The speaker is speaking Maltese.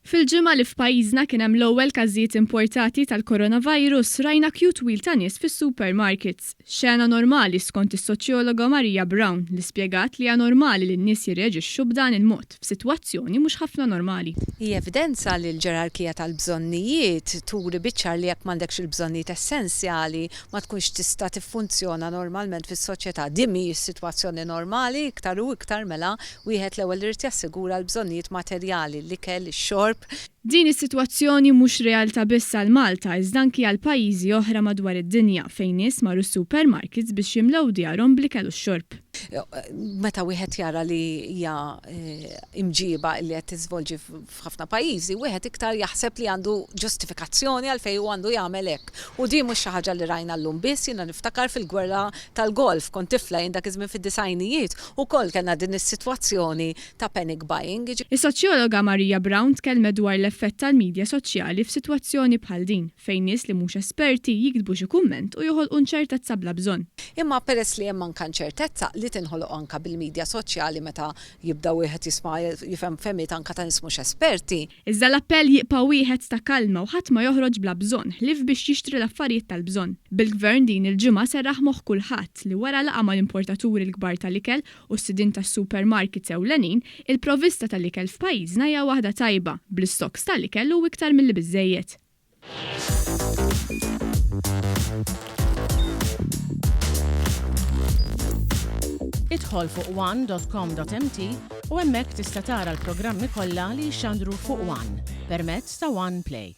Fil-ġimgħa li f'pajjiżna kien hemm l-ewwel każijiet importati tal-coronavirus rajna acute wheel ta' nies fis-supermarkets. Xena normali skont is-soċjologa Marija Brown li spjegat li hija normali li n-nies jirreġixxu b'dan il-mod f'sitwazzjoni mhux ħafna normali. Hija evidenza li l-ġerarkija tal-bżonnijiet turi biċċar li jekk m'għandekx il-bżonnijiet essenzjali ma tkunx tista' tiffunzjona normalment fis-soċjetà. Din hi s-sitwazzjoni normali iktar u iktar mela wieħed l-ewwel irid jassigura l-bżonnijiet materjali l-ikel, ix-xorb. Din is-sitwazzjoni mhux realtà biss għal Malta iżda anki għal pajjiżi oħra madwar id-dinja fejn nies marru supermarkets biex jimlew djarhom bl-ikel u x-xorb. Meta wieħed jara li hija imġiba li qed tiżvolġi f'ħafna pajjiżi, wieħed iktar jaħseb li għandu ġustifikazzjoni għalfejn hu għandu jagħmel hekk. U din mhux xi ħaġa li rajna llum biss, jiena niftakar fil-gwerra tal-golf kont tifla jien dak iż-żmien fid-disajnijiet ukoll kellna din is-sitwazzjoni ta' panic buying. Is-soċjologa Marija Brown tkellmet dwar l-effett tal-midja soċjali f'sitwazzjoni bħal din fejn nies li mhux esperti jiktbu xi kumment u joħolqu nċertezza bla bżonn. Imma peress li hemm anke nċertezza li tinħoloq anke bil-midja soċjali meta jibda wieħed jisma' jifhem femiet anke ta' nies mhux esperti. Iżda l-appell jibqa' wieħed ta' kalma u ħadd ma joħroġ bla bżonn ħlief biex jixtri l-affarijiet tal-bżonn. Bil-gvern din il-ġimgħa serraħ moħħ kulħadd li wara laqa mal-importaturi l-kbar tal-ikel u s-sidin tas-supermarkets ewlenin, il-provvista tal-ikel f'pajjiżna hija waħda tajba bl-istoks tal-ikel u iktar milli biżżejjed. Idħol fuq one.com.mt u hemmhekk tista' tara l-programmi kollha li jxandru fuq One permezz ta' One Play.